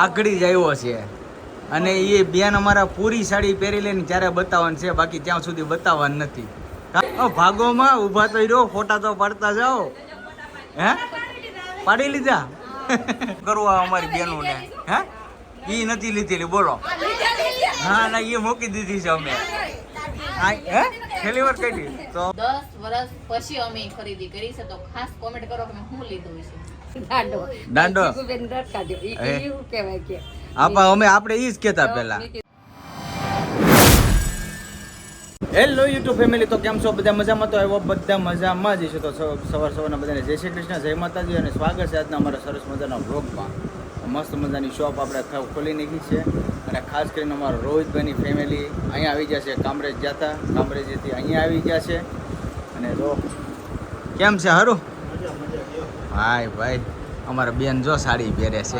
આગળી જ આવ્યો છે અને એ બેન અમારા પૂરી સાડી પહેરી લઈને ત્યારે બતાવવાનું છે, બાકી ત્યાં સુધી બતાવવાનું નથી. ભાગોમાં ઊભા તો રહ્યો, ફોટા તો પાડતા જાઓ. હે પાડી લીધા કરવા અમારી બેનો ને? હે ઈ નથી લીધેલી બોલો? ના ના એ મૂકી દીધી છે અમે. હે છેલ્લી વાર કઈ તો 10 વર્ષ પછી અમે ખરીદી કરી છે, તો ખાસ કોમેન્ટ કરો કે હું લીધું છે. દાંડો આપા અમે આપણે ઈ જ કહેતા પહેલા. હેલો યુટ્યુબ ફેમિલી, તો કેમ છો બધા? મજામાં? તો આવ્યો બધા મજામાં જ છે. તો સવારના બધાને જય શ્રી કૃષ્ણ, જય માતાજી અને સ્વાગત છે આજના અમારા સરસ મજાના વ્લોગમાં. મસ્ત મજાની શોપ આપણે ખોલી નાખી છે અને ખાસ કરીને અમારા રોહિતભાઈની ફેમિલી અહીંયા આવી ગયા છે. કામરેજ ગયા હતા, કામરેજથી અહીંયા આવી ગયા છે. અને જો કેમ છે? હારું? હાય ભાઈ, અમારા બેન જો સાડી પહેરે છે.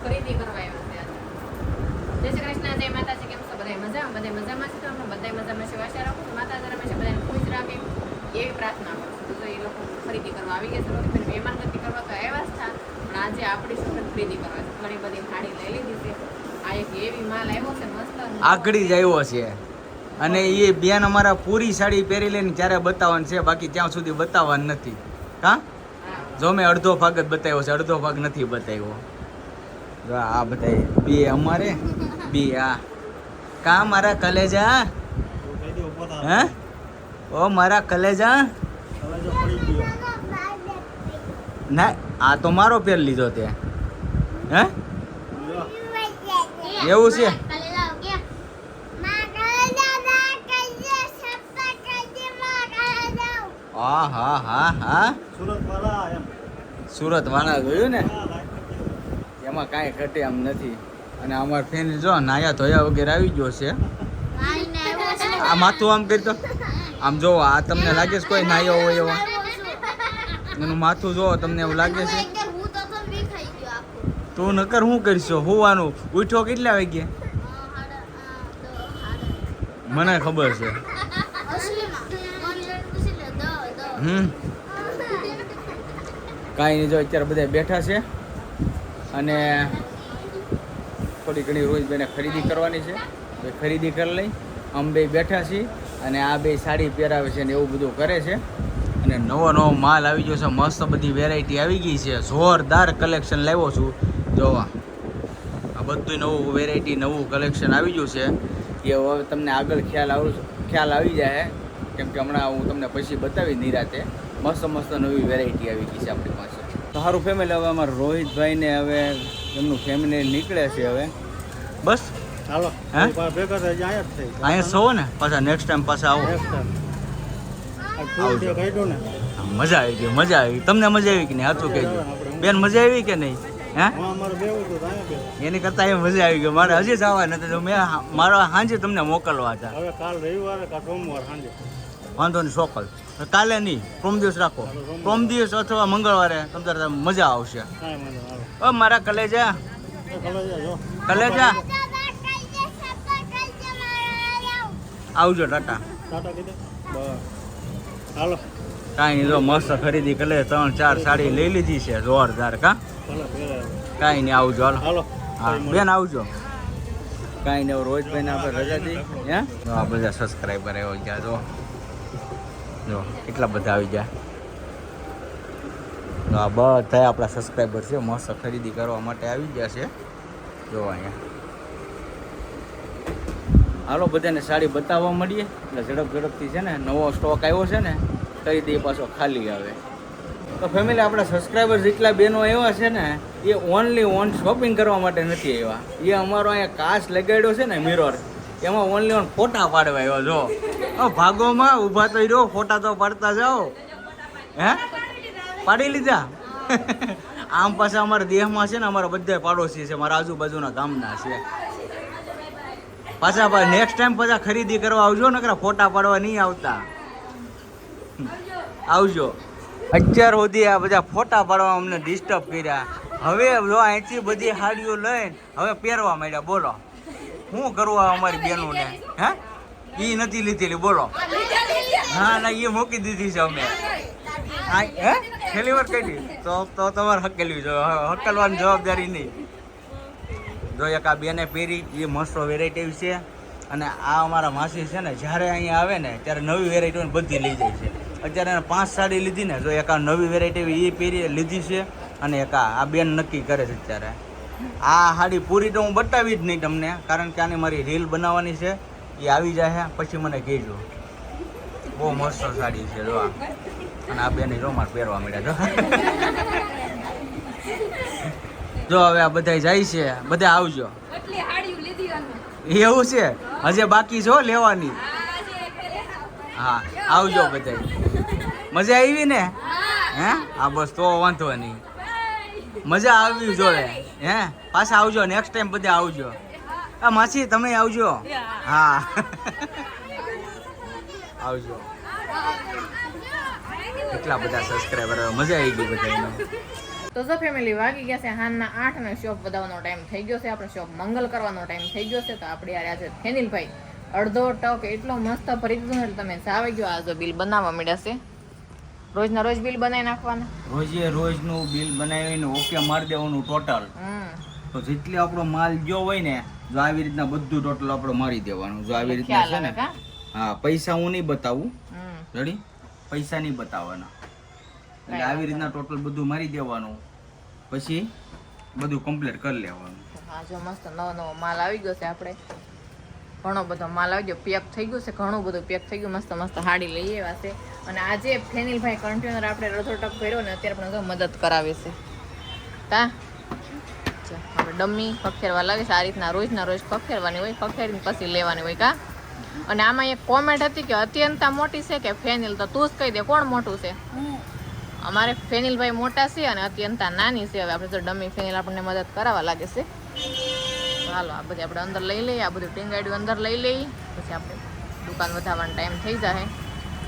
ખરીદી કરવા આવ્યા છે. જય શ્રી કૃષ્ણ, જય માતાજી. કેમ છો બધા? મજામાં? બધા મજામાં છે? તો આપણે બધા મજામાં છે. આશા રાખું છું માતા દ્વારા બધાને ખુશ રાખે એવી પ્રાર્થના કરું છું. તો એ લોકો ખરીદી કરવા આવી ગયા છે. રોહિતભાઈ મહેમાનગતિ કરવા તો આવ્યા જ હતા, પણ આજે આપણી સાથે ખરીદી કરવા છે. ઘણી બધી સાડી લઈ લીધી છે. આ એક એવી માલ આવ્યો છે મસ્ત, આગળી જ આવ્યો છે અને એ બેન અમારા પૂરી સાડી પહેરી લઈને ત્યારે બતાવવાનું છે, બાકી ત્યાં સુધી બતાવવાનું નથી. હા જો મેં અડધો ભાગ જ બતાવ્યો છે, અડધો ભાગ નથી બતાવ્યો. આ બતાવી બે અમારે બે આ કા મારા કલેજા? હે ઓ મારા કલેજા? ના આ તો મારો પહેર લીધો તે. હે એવું છે? હા હા હા હા સુરત વાળા જોયું ને, એમાં કાંઈ ઘટે એમ નથી. અને અમાર ફેમિલી જો નાયા ધોયા વગેરે આવી ગયો છે. આ માથું આમ કરી તો આમ જો, આ તમને લાગે છે કોઈ નાયો હોય એવો? એનું માથું જો તમને એવું લાગે છે? તું નકર શું કરીશો? હોવાનું ઉઠ્યો કેટલા વાગે? મને ખબર છે. કાંઈ નહીં, જો અત્યારે બધા બેઠા છે અને થોડી ઘણી રોહિતભાઈને ખરીદી કરવાની છે. એ ખરીદી કરી લઈ. અમે બે બેઠા છીએ અને આ બે સાડી પહેરાવે છે ને એવું બધું કરે છે. અને નવો નવો માલ આવી ગયો છે, મસ્ત બધી વેરાયટી આવી ગઈ છે. જોરદાર કલેક્શન લાવ્યો છું. જોવા આ બધું નવું વેરાયટી, નવું કલેક્શન આવી ગયું છે. એ હવે તમને આગળ ખ્યાલ આવી જાય, કેમ કે હમણાં હું તમને પછી બતાવી નિરાતે. મસ્ત મસ્ત નવી વેરાયટી આવી ગઈ છે આપણી પાસે. તો સારું ફેમિલી, હવે અમારા રોહિતભાઈને હવે એમનું ફેમિલી નીકળે છે હવે. બસ હાલો અહીંયા સૌ ને પાછા નેક્સ્ટ ટાઈમ પાછા આવો. મજા આવી ગઈ, મજા આવી. તમને મજા આવી કે નહીં? સાચું કહેજો બેન, મજા આવી કે નહીં? હે એની કરતા એ મજા આવી ગઈ. મારે હજી જવા નથી, તો મેં મારા સાંજે તમને મોકલવા હતા. હવે કાલ રવિવારે કા સોમવાર સાંજે વાંધો નહીં, ચોક્કસ. કાલે નહીં, પ્રોમ દિવસ રાખો. પ્રોમ દિવસ અથવા મંગળવારે તમારે મજા આવશે. ઓ મારા કલેજા, કલેજા આવજો. ટાટા હાલો. કાંઈ નહીં, જો મસ્ત ખરીદી કરે. 3-4 સાડી લઈ લીધી છે જોરદાર. કાંઈ નહીં, આવજો. હાલો હા બેન, આવજો. કાંઈ નહીં, રોહિતભાઈને આપણે રજા દઈ. હે આ બધા સબસ્ક્રાઈબર આવી ગયા. જો કેટલા બધા આવી ગયા. આ બધા આપણા સબસ્ક્રાઈબર છે, મસ્ત ખરીદી કરવા માટે આવી ગયા છે. જો અહીંયા હાલો બધાને સાડી બતાવવા મળીએ એટલે ઝડપથી છે ને નવો સ્ટોક આવ્યો છે ને, કરી દઈએ પાછો ખાલી આવે. તો ફેમિલી, આપણા સબસ્ક્રાઈબર જેટલા બહેનો એવા છે ને, એ ઓનલી શોપિંગ કરવા માટે નથી આવ્યા. એ અમારો અહીંયા કાચ લગાડ્યો છે ને મિરર, એમાં ઓનલી ફોટા પાડવા આવ્યો. જો ભાગોમાં ઊભા તો રહ્યો, ફોટા તો પાડતા જાઓ. હે પાડી લીધા? આમ પાછા અમારા દેહમાં છે ને, અમારા બધા પાડોશી છે, મારા આજુબાજુના ગામના છે. પાછા નેક્સ્ટ ટાઈમ પાછા ખરીદી કરવા આવજો, નકરા ફોટા પાડવા નહીં આવતા. આવજો. અત્યાર સુધી આ બધા ફોટા પાડવા અમને ડિસ્ટર્બ કર્યા. હવે જો અહીંથી બધી સાડીઓ લઈને હવે પહેરવા માંડ્યા. બોલો શું કરવું અમારી બહેનોને? હે એ નથી લીધેલી બોલો? ના ના એ મૂકી દીધી છે અમે. હે છેલ્લી વાર કહી દી તો તમારે હકેલવી જો હકલવાની જવાબદારી નહીં. જો એક આ બેને પહેરી એ મસ્ત વેરાયટી છે. અને આ અમારા માસી છે ને જ્યારે અહીંયા આવે ને ત્યારે નવી વેરાયટીઓ બધી લઈ જાય છે. અત્યારે એને 5 સાડી લીધી ને જો એક આ નવી વેરાયટી એ પહેરી લીધી છે. અને એક આ બેન નક્કી કરે છે અત્યારે. આ સાડી પૂરી તો હું બતાવી જ નહીં તમને, કારણ કે આની મારી રીલ બનાવવાની છે. એ આવી જાય પછી મને કહેજો. બહુ મસ્ત સાડી છે જો આ. અને આ બેની રોમાર પહેરવા મળ્યા જો હવે આ બધા જાય છે, બધા આવજો. એવું છે હજે બાકી છો લેવાની. હા આવજો બધા. મજા આવી ને? હે હા બસ તો વાંધો નહીં. મજા આવી જોવે હે. પાછા આવજો નેક્સ્ટ ટાઈમ બધા આવજો. આ માસી તમે આવજો. હા આવજો. કેટલા બધા સબસ્ક્રાઈબર, મજા આવી ગઈ બધાને. તો જો ફેમિલી વાગી ગયા છે હાનના 8 અને શોપ વધાવવાનો ટાઈમ થઈ ગયો છે. આપણે શોપ મંગલ કરવાનો ટાઈમ થઈ ગયો છે. તો આપણે યાર આજે ફેનિલભાઈ અડધો ટક એટલો મસ્ત ભરી દીધો ને એટલે તમે સાવે ગયો. આ જો બિલ બનાવવા મળ્યા છે. રોજના રોજ બિલ બનાવી નાખવાના. રોજે રોજનું બિલ બનાવીને ઓકે મારી દેવાનું ટોટલ. તો જેટલી આપણો માલ ગયો હોય ને જો આવી રીતના બધું ટોટલ આપણે મારી દેવાનું. જો આવી રીતના છે ને. હા પૈસા હું નહીં બતાવું. રેડી? પૈસા નહીં બતાવવાના. એટલે આવી રીતના ટોટલ બધું મારી દેવાનું. પછી બધું કમ્પ્લીટ કરી લેવાનું. હા જો મસ્ત નવો માલ આવી ગયો છે. આપણે ઘણો બધો માલ આવી ગયો, પેક થઈ ગયું છે. ઘણું બધું પેક થઈ ગયું. મસ્ત મસ્ત હાડી લઈ આવ્યા છે. અને આજે ફેનિલભાઈ કન્ટેનર આપણે અડધો ટક ભર્યો ને અત્યારે પણ મદદ કરાવે છે. તા આપણે ડમ્મી ખખેરવા લાગે છે. આ રીતના રોજના રોજ ખખેરવાની હોય, ખખેરીને પછી લેવાની હોય કા. અને આમાં એક કોમેન્ટ હતી કે અત્યંતા મોટી છે કે ફેનિલ, તો તું જ કહી દે કોણ મોટું છે? અમારે ફેનિલભાઈ મોટા છે અને અત્યંતા નાની છે. હવે આપણે તો ડમ્મી ફેનિલ આપણને મદદ કરાવવા લાગે છે. હાલો આ બધી આપણે અંદર લઈ લઈએ. આ બધું ટીંગાડ્યું અંદર લઈ લઈએ. પછી આપણે દુકાન વધારવાનો ટાઈમ થઈ જાય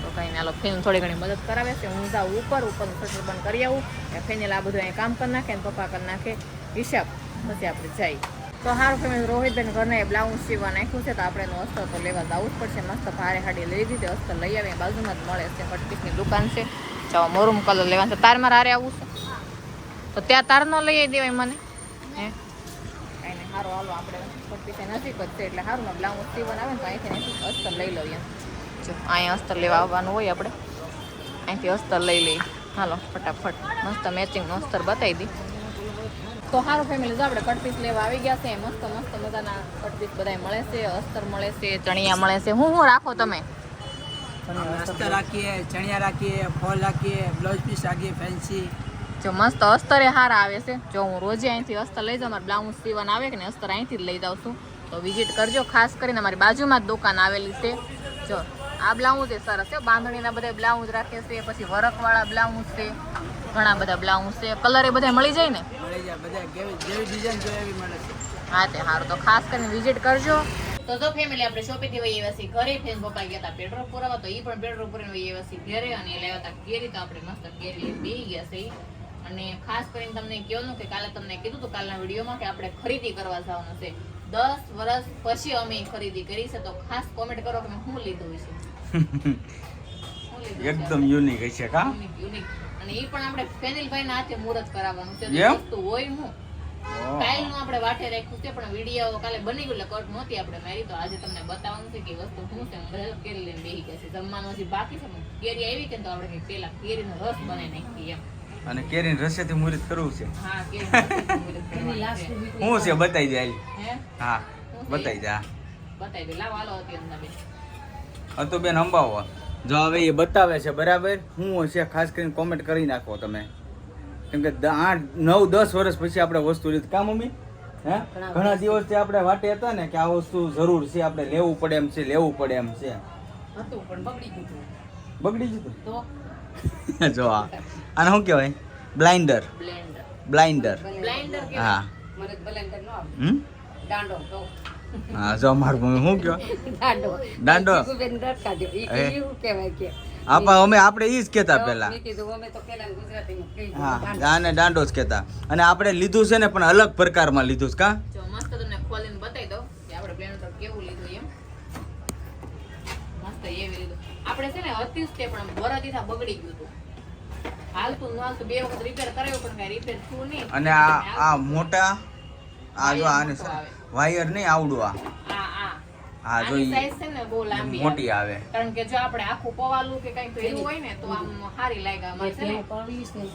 તો કંઈ ના. ફેનિલ થોડી ઘણી મદદ કરાવે છે. હું જાઉં ઉપરનું શટર બંધ કરી આવું. ફેનિલ આ બધું અહીંયા કામ કરી નાખે ને પપ્પા કરી નાખે હિસાબ. પછી આપણે જઈએ. તો સારું ફેમિલી રોહિતભાઈ ઘરને બ્લાઉઝ સીવવા નાખ્યું છે. તો આપણે એનું અસ્તર તો લેવા જવું જ પડશે. મસ્ત ભારે હાડી લઈ દીધી. અસ્તર લઈ આવીએ. બાજુમાં જ મળે છે. કટપીસની દુકાન છે. ચાલો મરૂમ કલર લેવાનું છે. તાર મારે હારે આવું છે તો ત્યાં તાર ન લઈ દેવાય મને. હે કાંઈ નહીં સારું હાલો. આપણે કટપીસે નજીક જ છે એટલે સારું. બ્લાઉઝ સીવવાનું આવે ને તો અહીંથી અસ્તર લઈ લઈએ. જો અહીંયા અસ્તર લેવા આવવાનું હોય આપણે અહીંથી અસ્તર લઈ લઈએ. હાલો ફટાફટ મસ્ત મેચિંગનું અસ્તર બતાવી દી. તો સારું ફેમિલી જો આપણે કટપીસ લેવા આવી ગયા છે. મસ્ત મસ્ત મજાના કટપીસ બધા મળે છે. અસ્તર મળે છે, ચણિયા મળે છે. હું રાખો તમે? અસ્તર રાખીએ, ચણિયા રાખીએ, ફોલ રાખીએ, બ્લાઉઝ પીસ રાખીએ, ફેન્સી. જો મસ્ત અસ્તરે સારા આવે છે. જો હું રોજે અહીંથી અસ્તર લઈ જાઉં. મારે બ્લાઉઝ સીવવાનું આવે કે ને અસ્તર અહીંથી જ લઈ જાઉં છું. તો વિઝિટ કરજો. ખાસ કરીને અમારી બાજુમાં જ દુકાન આવેલી છે. જો આ બ્લાઉઝ એ સરસ છે. બાંધણીના બધા બ્લાઉઝ રાખે છે. પછી વર્કવાળા બ્લાઉઝ છે. ઘણા બધા બ્લાઉઝ છે. કલર એ બધા મળી જાય ને? મળી જાય બધા. જેવી ડિઝાઇન જોઈએ એવી મળે છે. હા તે સારું. તો ખાસ કરીને વિઝિટ કરજો. તો જો ફેમિલી આપણે શોપેથી વહી આવ્યા છીએ ઘરે. ફેન પપ્પા ગયા હતા પેટ્રોલ પુરાવા, તો એ પણ પેટ્રોલ પુરાવીને વહી આવ્યા છીએ ઘરે. અને લાવ્યા હતા કેરી. તો આપણે મસ્ત કેરી બેસી ગયા છે. અને ખાસ કરીને તમને કહેવાનું કે કાલે તમને કીધું હતું કાલના વિડીયોમાં કે આપણે ખરીદી કરવા જવાનું છે. 10 વર્ષ પછી અમે ખરીદી કરી છે. તો ખાસ કોમેન્ટ કરો કે મેં શું લીધું છે. એકદમ યુનિક હશે કા? યુનિક. અને એ પણ આપણે ફેનિલભાઈના હાથે મુહૂર્ત કરાવવાનું છે. વસ્તુ હોય હું કાલનું આપણે વાટે રાખ્યું છે. પણ વિડીયો કાલે બની ગયો એટલે કટ નહોતી આપણે મારી. તો આજે તમને બતાવવાનું છે કે વસ્તુ શું છે. બધા કેરી લઈને બેસી ગયા છે. જમવાનું હજી બાકી છે. કેરી આવી કે તો આપણે પેલા કેરીનો રસ બનાવી નાખીએ એમ. અને કેરીને રસેથી મુહૂર્ત કરવું છે. હા શું છે બતાવી દે. હા બતાવી દે. બતાવી દે. લાવો હાલો હતી અંદર બેન. તો બેન અંબાવો. જો હવે એ બતાવે છે બરાબર શું હશે ખાસ કરીને કોમેન્ટ કરી નાખો તમે. કેમ કે 8-9-10 વર્ષ પછી આપણે વસ્તુ લીધી કા મમ્મી? હે ઘણા દિવસથી આપણે વાટે હતા ને કે આ વસ્તુ જરૂર છે, આપણે લેવું પડે એમ છે, લેવું પડે એમ છે. હતું પણ બગડી ગયું. બગડી ગયું તો જો આને શું કહેવાય? બ્લાઇન્ડર. બ્લાઇન્ડર. બ્લાઇન્ડર કે હા મને બ્લાઇન્ડર નો આવે. દાંડો તો હા જો મારું મમ્મી શું કહો? દાંડો. આપણે ઈ જ કહેતા પહેલા. હા આને દાંડો જ કહેતા. અને આપણે લીધું છે ને પણ અલગ પ્રકારમાં લીધું છે કા? જો મસ્ત તમને ખોલીને બતાવી દઉં કે આપણે બ્લેન્ડર કેવું લીધું એમ. મસ્ત એવી લીધું આપણે છે ને હતી જ તે પણ બરાદી થા બગડી ગયું હતું. હાલતું ન હાલતું 2 વખત રિપેર કરાવ્યું પણ કઈ રિપેર થયું નહીં. અને આ મોટા આ જો આને વાયર નહીં આવડું આ હા જો આની size છે ને બહુ લાંબી મોટી આવે કારણ કે જો આપણે આખું પવાલું કે કંઈક કર્યું હોય ને તો આમ સારી લાગે અમારે છે ને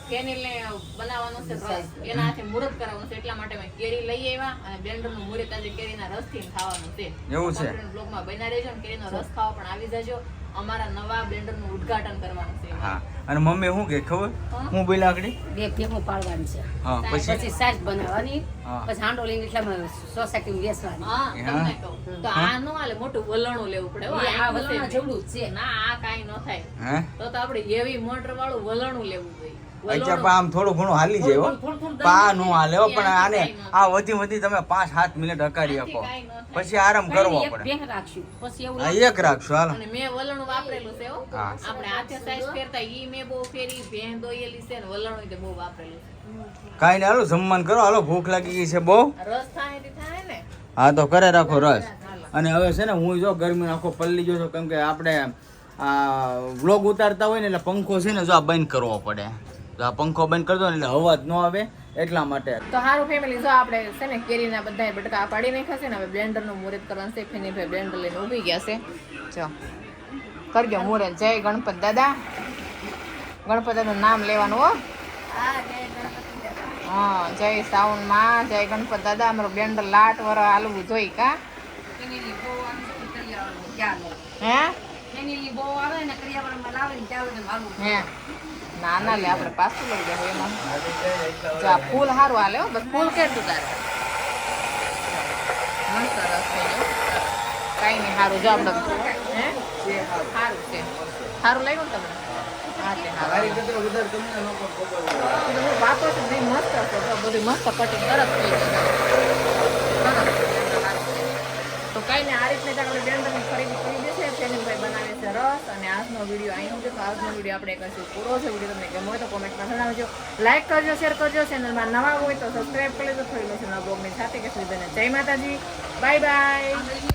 કેરીને બનાવવાનું છે રસ એના હાથે મુહૂર્ત કરાવવાનું છે એટલા માટે મેં કેરી લઈ આવ્યા અને બ્લેન્ડરનું મુહૂર્ત આજે કેરીના રસથી ખાવાનું છે એવું છે બ્લોગમાં બના રહેજો ને કેરીનો રસ ખાવા પણ આવી જજો અમારા નવા બ્લેન્ડરનું ઉદ્ઘાટન કરવાનું છે હા અને મમ્મી શું કે ખબર હું બોલ્યા આગળ બે ભેગું પાડવાનું છે હા પછી સાસ બનાવવાની હા. પછી હાંડો લઈને એટલામાં સોસાયટી વેચવાની હા તમને કહું તો આ નો હાલે મોટું વલણું લેવું પડે હો. આ વલણના જેવડું જ છે. ના આ કાઈ ન થાય હે તો આપણે હેવી મોટર વાળું વલણું લેવું જોઈએ અચ્છા પણ આમ થોડું ઘણું હાલી જાય હો થોડું પા નો હાલે હો પણ આને આ વધી તમે 5-7 મિનિટ હકારી શકો પછી આરામ કરવો એક પડે બેહ રાખશું પછી એવું હા એક રાખશું હાલો અને મેં વલણું વાપરેલું છે હો હા. આપણે હાથે સાઈઝ ફેરતા ઈ મેં બહુ ફેરી ભેં દોયેલી છે ને વલણું તે બહુ વાપરેલું છે કાંઈ નહીં હાલો જમવાનું કરો હાલો ભૂખ લાગી ગઈ છે બહુ રસ થાય તે થાય ને હા તો કરે રાખો રસ અને હવે છે ને હું જો ગરમી આખો પલ્લી જો છું કેમ કે આપણે આ વ્લોગ ઉતારતા હોય ને એટલે પંખો છે ને જો આ બંધ કરવો પડે તો આ પંખો બંધ કરી દો ને એટલે અવાજ ન આવે એટલા માટે તો હારું ફેમિલી જો આપણે છે ને કેરીના બધા બટકા પાડી નાખ્યા છે ને હવે બ્લેન્ડરનું મુહૂર્ત કરવાનું છે ફેનીભાઈ બ્લેન્ડર લઈને ઊભી ગયા છે જો કરજો મુહૂર્ત જય ગણપત દાદા ગણપત દાદાનું નામ લેવાનું હો હા જય સાવન માં જય ગણપત દાદા અમારું બ્લેન્ડર લાટ વર હાલવું જોઈ કા એની બહુ આમ કરી આવવાનું ક્યાં લે હે એની બહુ આવે ને કરિયાવરમાં લાવે ને ત્યાં માલું હે ના ના લે આપણે પાછું લઈ જાય એમાં જો આ ફૂલ સારું હાલે હો બસ ફૂલ કેટલું તારે મસ્ત રસ થઈ ગયો કાંઈ નહીં સારું જો આપણે હે સારું છે સારું લાગ્યું ને તમને હા તે સારું બધું વાતો છે બધી મસ્ત છે જો બધી મસ્ત કટિંગ તરત થઈ ગયું તો કઈ ને આ રીતને આપણે બ્લેન્ડરની ખરીદી કરી દેશે ચેનલભાઈ બનાવે છે રસ અને આજનો વિડીયો અહીં સુધી તો આજનો વિડીયો આપણે કશું પૂરો છે વિડીયો તમને ગમ્યો હોય તો કોમેન્ટમાં જણાવજો લાઈક કરજો શેર કરજો ચેનલમાં નવા હોય તો સબસ્ક્રાઈબ કરી લેજો થોડી મેં બ્લોગની સાથે કે સુવિધાને જય માતાજી બાય બાય